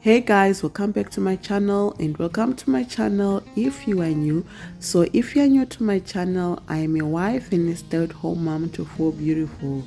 Hey guys, welcome back to my channel and welcome to my channel if you are new. So if you are new to my channel, I am a wife and a stay-at-home mom to four beautiful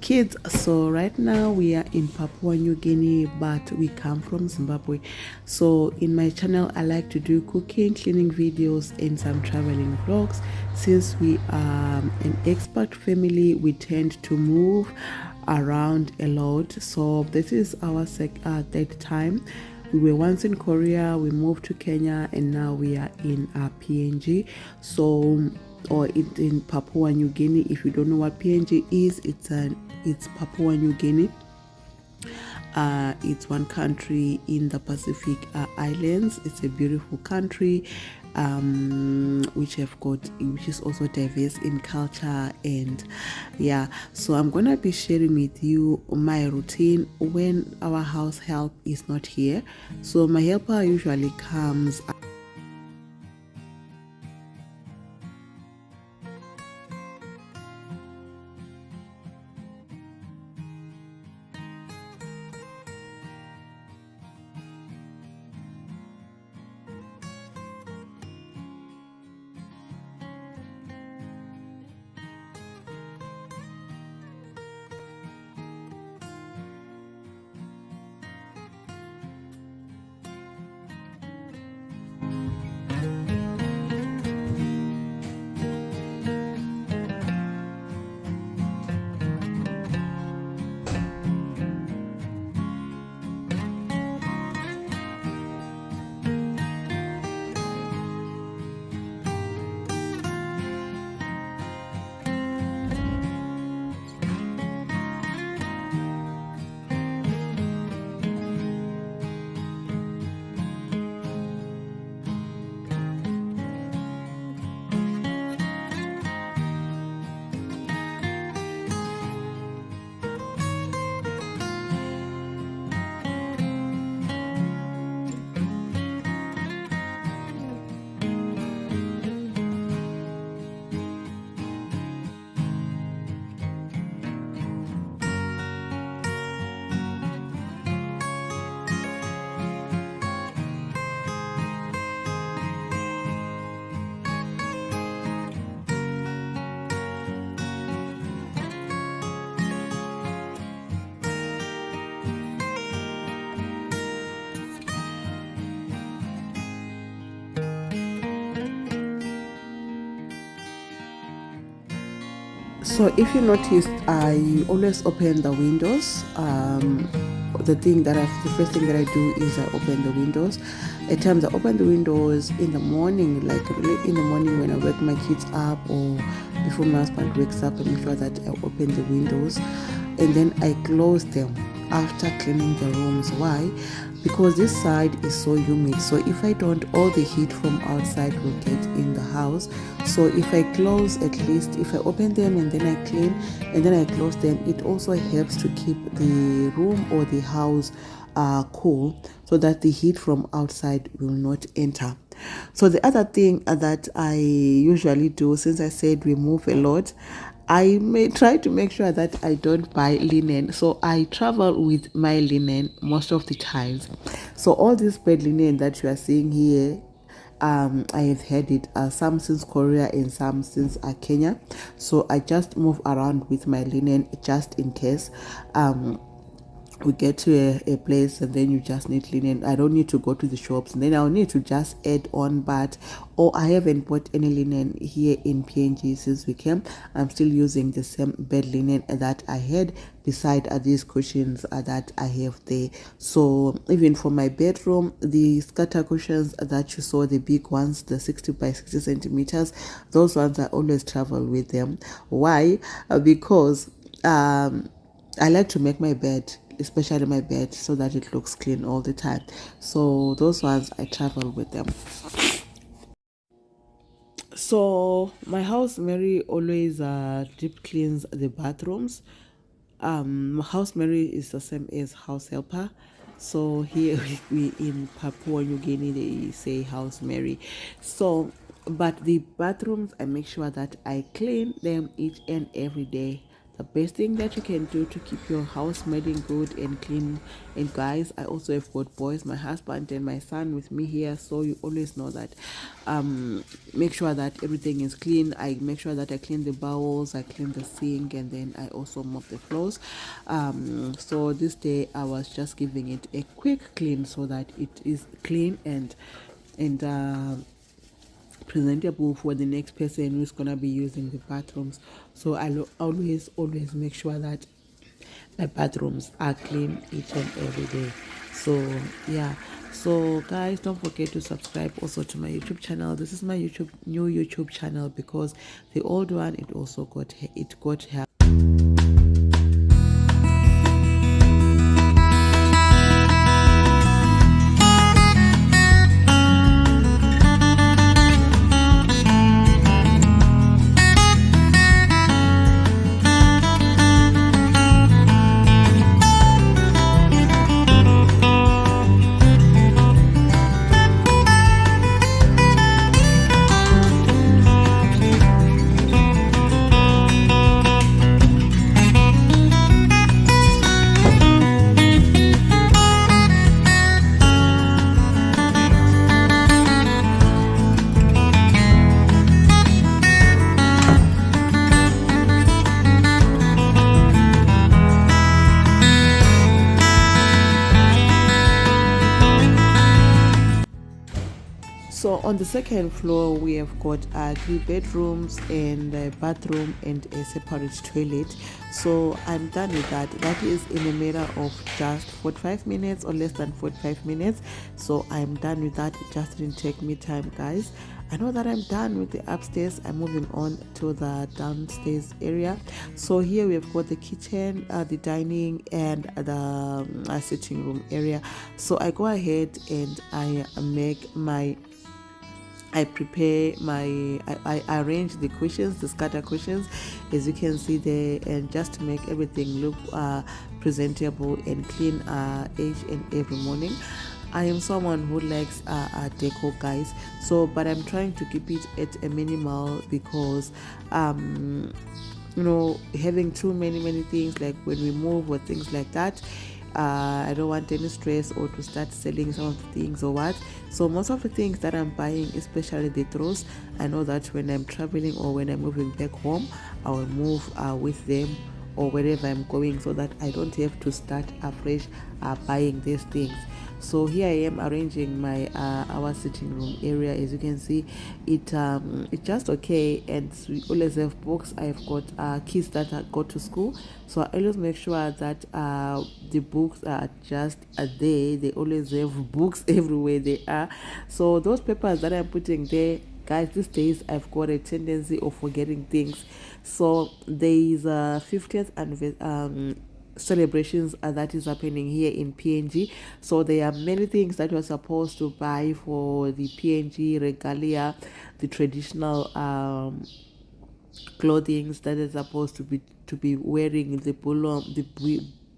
kids. So right now we are in Papua New Guinea, but we come from Zimbabwe. So in my channel I like to do cooking, cleaning videos and some traveling vlogs. Since we are an expat family, we tend to move around a lot. So this is our third time. We were once in Korea, we moved to Kenya, and now we are in PNG. So, or in Papua New Guinea. If you don't know what PNG is, it's Papua New Guinea. It's one country in the Pacific Islands. It's a beautiful country, which is also diverse in culture. And yeah, so I'm gonna be sharing with you my routine when our house help is not here. So my helper usually comes. So if you noticed, I always open the windows. The first thing that I do is I open the windows. At times I open the windows in the morning, like really in the morning when I wake my kids up or before my husband wakes up. I make sure that I open the windows and then I close them after cleaning the rooms. Why? Because this side is so humid. So if I don't, all the heat from outside will get in the house. So if I close, at least if I open them and then I clean and then I close them, it also helps to keep the room or the house cool, so that the heat from outside will not enter. So the other thing that I usually do, since I said we move a lot, I may try to make sure that I don't buy linen. So I travel with my linen most of the times. So all this bed linen that you are seeing here, I have had it some since Korea and some since Kenya. So I just move around with my linen just in case. We get to a place and then you just need linen. I don't need to go to the shops and then I'll need to just add on. But I haven't bought any linen here in PNG since we came. I'm still using the same bed linen that I had beside these cushions that I have there. So even for my bedroom, the scatter cushions that you saw, the big ones, the 60 by 60 centimeters, those ones I always travel with them. Why? Because I like to make my bed, especially my bed, so that it looks clean all the time. So those ones I travel with them. So my house Mary always deep cleans the bathrooms. House Mary is the same as house helper. So here we in Papua New Guinea they say house Mary. So but the bathrooms I make sure that I clean them each and every day. the best thing that you can do to keep your house smelling good and clean. And guys, I also have got boys, my husband and my son with me here, so you always know that make sure that everything is clean. I make sure that I clean the bowls, I clean the sink, and then I also mop the floors. So this day I was just giving it a quick clean so that it is clean and presentable for the next person who's gonna be using the bathrooms. So I always make sure that my bathrooms are clean each and every day. So yeah, so guys, don't forget to subscribe also to my YouTube channel. This is my new YouTube channel because the old one, it also got help. So on the second floor, we have got 3 bedrooms and a bathroom and a separate toilet. So I'm done with that. That is in a matter of just 45 minutes or less than 45 minutes. So I'm done with that. It just didn't take me time, guys. I know that I'm done with the upstairs. I'm moving on to the downstairs area. So here we have got the kitchen, the dining, and the sitting room area. So I go ahead and I arrange the cushions, the scatter cushions, as you can see there, and just to make everything look presentable and clean each and every morning. I am someone who likes decor, guys. So, but I'm trying to keep it at a minimal because having too many things, like when we move or things like that, I don't want any stress or to start selling some of the things or what. So most of the things that I'm buying, especially the throws, I know that when I'm traveling or when I'm moving back home, I will move with them or wherever I'm going, so that I don't have to start afresh buying these things. So here I am arranging my our sitting room area. As you can see, it's just okay, and we always have books. I've got kids that go to school, so I always make sure that the books are just there. They always have books everywhere they are. So those papers that I'm putting there, guys, these days I've got a tendency of forgetting things. So there is a 50th anniversary celebrations that is happening here in PNG. So there are many things that you're supposed to buy for the PNG regalia, the traditional clothing that is supposed to be wearing, the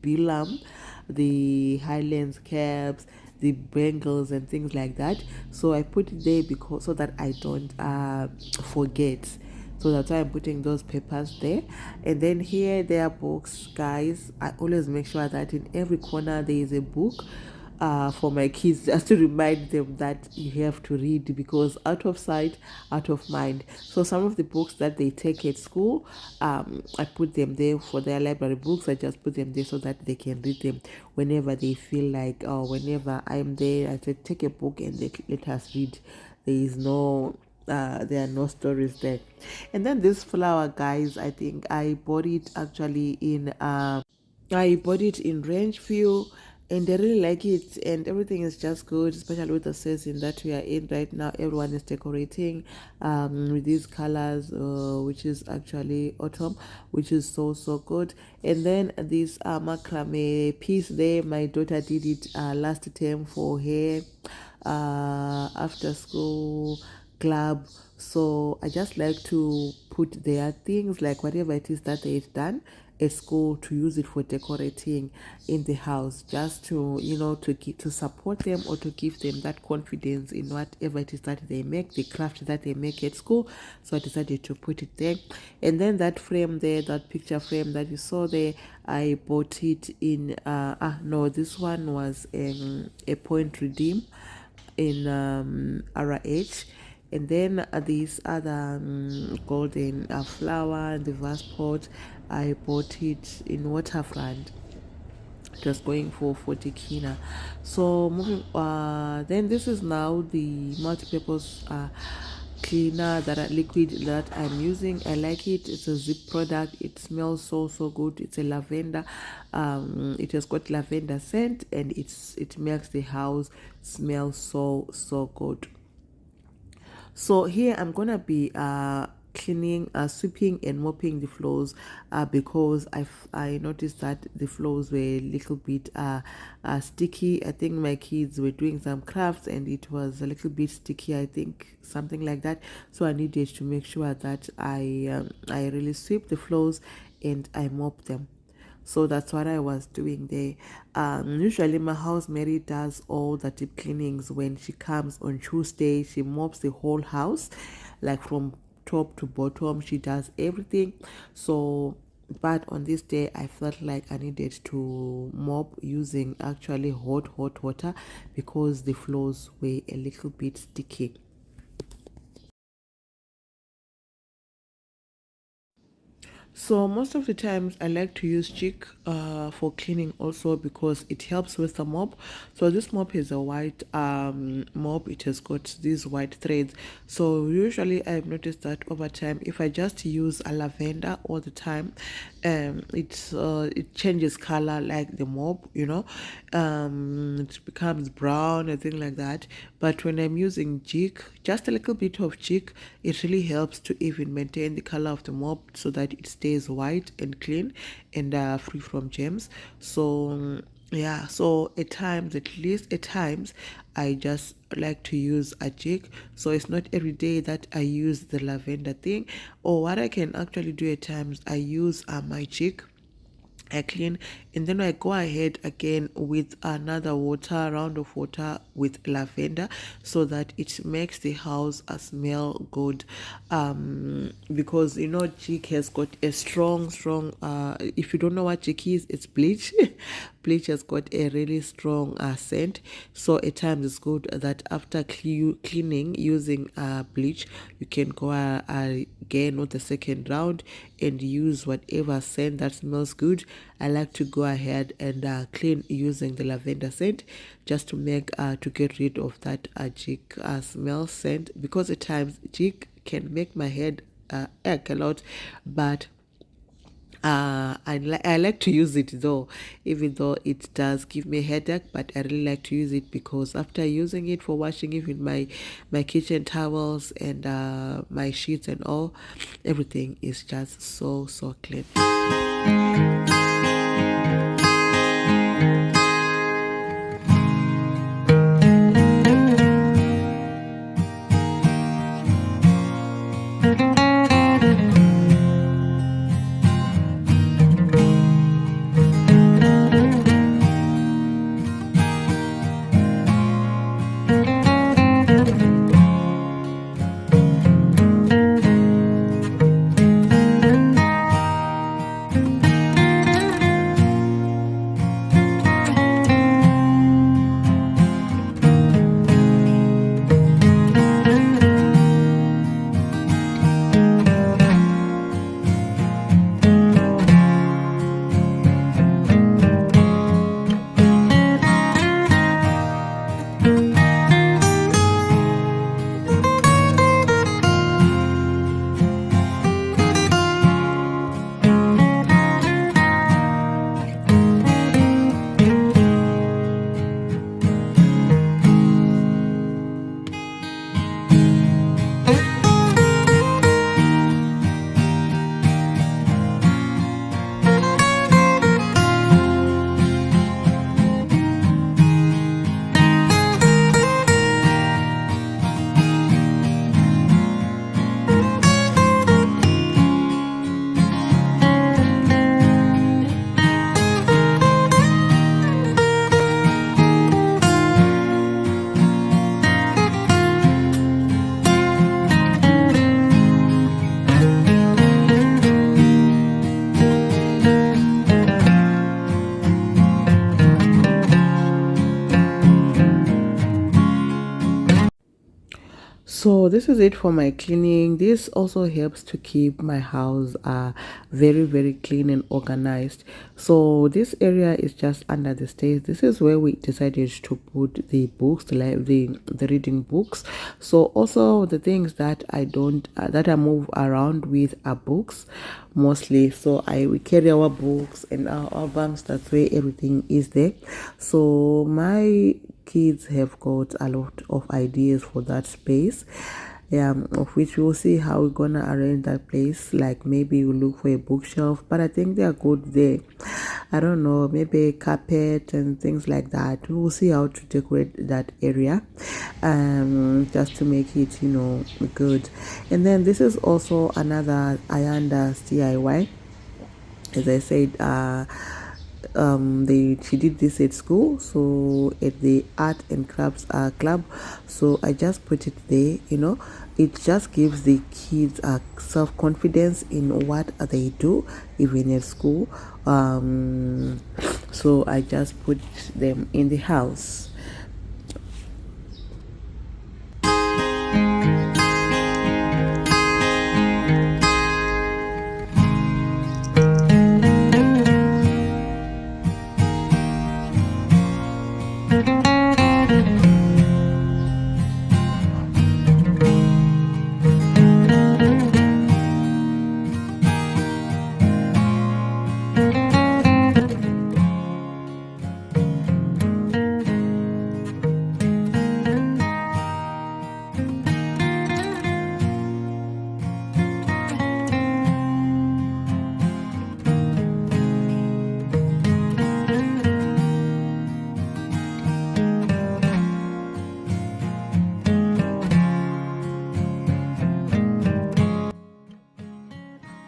bilam, the highlands caps, the bangles and things like that. So I put it there because so that I don't forget. So that's why I'm putting those papers there. And then here there are books, guys. I always make sure that in every corner there is a book for my kids, just to remind them that you have to read, because out of sight, out of mind. So some of the books that they take at school, I put them there for their library books. I just put them there so that they can read them whenever they feel like, or whenever I'm there. I said, take a book and let us read. There are no stories there. And then this flower, guys, I think I bought it actually in Rangeview, and I really like it, and everything is just good, especially with the season that we are in right now. Everyone is decorating with these colors, which is actually autumn, which is so good. And then this macrame piece there, my daughter did it last term for her after school club. So I just like to put their things, like whatever it is that they've done, at school to use it for decorating in the house, just to to support them or to give them that confidence in whatever it is that they make, the craft that they make at school. So I decided to put it there. And then that frame there, that picture frame that you saw there, I bought it in no, this one was a point redeem in RH. And then these other golden flower and the vase pot, I bought it in Waterfront, just going for 40 kina. So moving then this is now the multi-purpose cleaner, that liquid that I'm using. I like it. It's a zip product. It smells so good. It's a lavender. It has got lavender scent, and it makes the house smell so good. So here I'm gonna be cleaning, sweeping and mopping the floors because I noticed that the floors were a little bit sticky. I think my kids were doing some crafts and it was a little bit sticky, I think, something like that. So I needed to make sure that I really sweep the floors and I mop them. So that's what I was doing there. Usually my house Mary does all the deep cleanings when she comes on Tuesday. She mops the whole house, like from top to bottom. She does everything. So but on this day I felt like I needed to mop using actually hot water because the floors were a little bit sticky. So most of the times I like to use Chic for cleaning also because it helps with the mop. So this mop is a white mop. It has got these white threads. So usually I've noticed that over time, if I just use a lavender all the time, it changes color like the mop, it becomes brown and things like that. But when I'm using Chic, just a little bit of Chic, it really helps to even maintain the color of the mop so that it stays white and clean and free from germs. So yeah, so at least at times, I just like to use a jig. So it's not every day that I use the lavender thing. Or what I can actually do at times, I use my jig, I clean, and then I go ahead again with another round of water with lavender so that it makes the house smell good. Because jik has got a strong if you don't know what jik is, it's bleach. Bleach has got a really strong scent, so at times it's good that after cleaning using bleach, you can go again with the second round and use whatever scent that smells good. I like to go ahead and clean using the lavender scent just to get rid of that jik smell scent, because at times jik can make my head ache a lot, but I like to use it though, even though it does give me a headache. But I really like to use it because after using it for washing even my kitchen towels and my sheets and all, everything is just so clean. this is it for my cleaning. This also helps to keep my house very, very clean and organized. So this area is just under the stairs. This is where we decided to put the books, the reading books. So also the things that I don't that I move around with are books mostly. So we carry our books and our albums. That's where everything is there. So my kids have got a lot of ideas for that space, of which we'll see how we're gonna arrange that place. Like maybe we'll look for a bookshelf, but I think they are good there. I don't know, maybe a carpet and things like that. We'll see how to decorate that area, just to make it, good. And then this is also another Ayanda's DIY. As I said, she did this at school, so at the art and crafts club. So I just put it there. It just gives the kids self-confidence in what they do even at school. So I just put them in the house.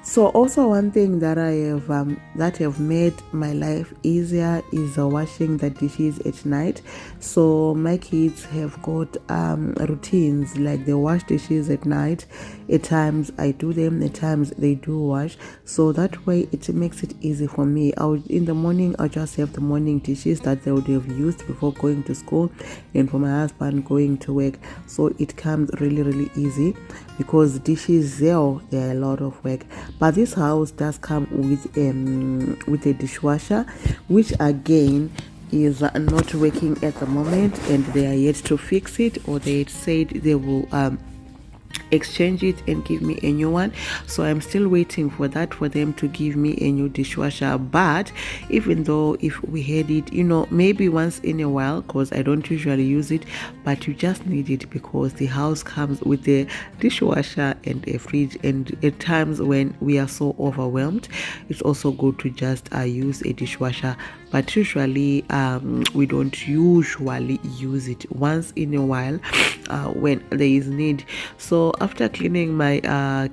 So also one thing that have made my life easier is washing the dishes at night. So my kids have got routines, like they wash dishes at night. At times I do them, at times they do wash. So that way it makes it easy for me. In the morning I'll just have the morning dishes that they would have used before going to school, and for my husband going to work. So it comes really, really easy, because dishes they're a lot of work. But this house does come with a dishwasher, which again is not working at the moment, and they are yet to fix it, or they said they will exchange it and give me a new one. So I'm still waiting for them to give me a new dishwasher. But even though if we had it, maybe once in a while, because I don't usually use it, but you just need it because the house comes with a dishwasher and a fridge, and at times when we are so overwhelmed, it's also good to just use a dishwasher. But usually we don't usually use it, once in a while when there is need. So after cleaning my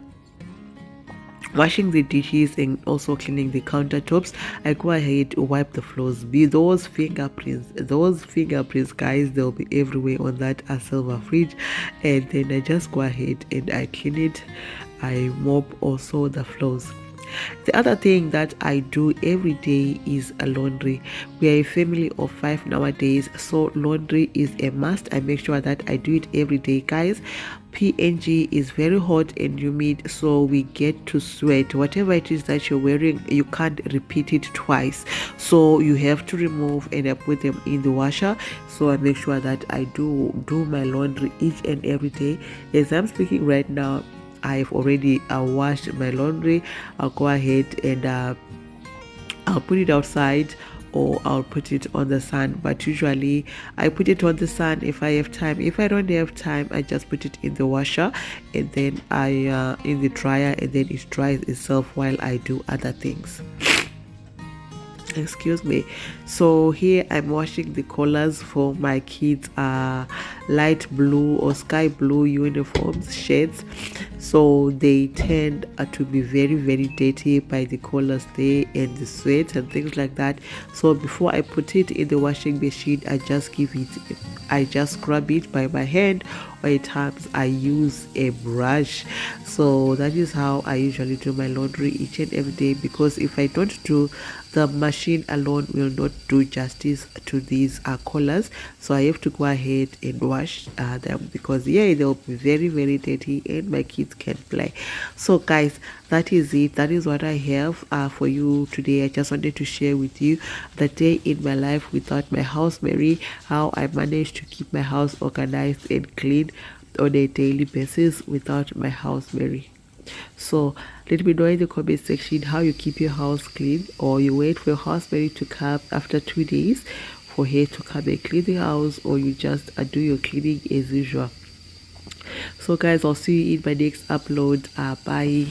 washing the dishes and also cleaning the countertops, I go ahead to wipe the floors. Those fingerprints, guys, they'll be everywhere on that silver fridge. And then I just go ahead and I clean it. I mop also the floors. The other thing that I do every day is a laundry. We are a family of 5 nowadays, so laundry is a must. I make sure that I do it every day, guys. PNG is very hot and humid, so we get to sweat. Whatever it is that you're wearing, you can't repeat it twice, so you have to remove and I put them in the washer. So I make sure that I do my laundry each and every day. As I'm speaking right now, I've already washed my laundry. I'll go ahead and I'll put it outside, or I'll put it on the sun. But usually I put it on the sun if I have time. If I don't have time, I just put it in the washer, and then I in the dryer, and then it dries itself while I do other things. Excuse me. So here I'm washing the collars for my kids light blue or sky blue uniforms, shades. so they tend to be very very dirty by the collars there and the sweat and things like that. So before I put it in the washing machine, I just scrub it by my hand, or at times I use a brush. So that is how I usually do my laundry each and every day, because if I don't do, the machine alone will not do justice to these collars. So I have to go ahead and wash them, because yeah, they'll be very very dirty and my kids can play. So guys, that is it. That is what I have for you today. I just wanted to share with you the day in my life without my house Mary, how I managed to keep my house organized and clean on a daily basis without my house Mary. So let me know in the comment section how you keep your house clean, or you wait for your housemate to come after 2 days for her to come and clean the house, or you just do your cleaning as usual. So guys, I'll see you in my next upload. Bye.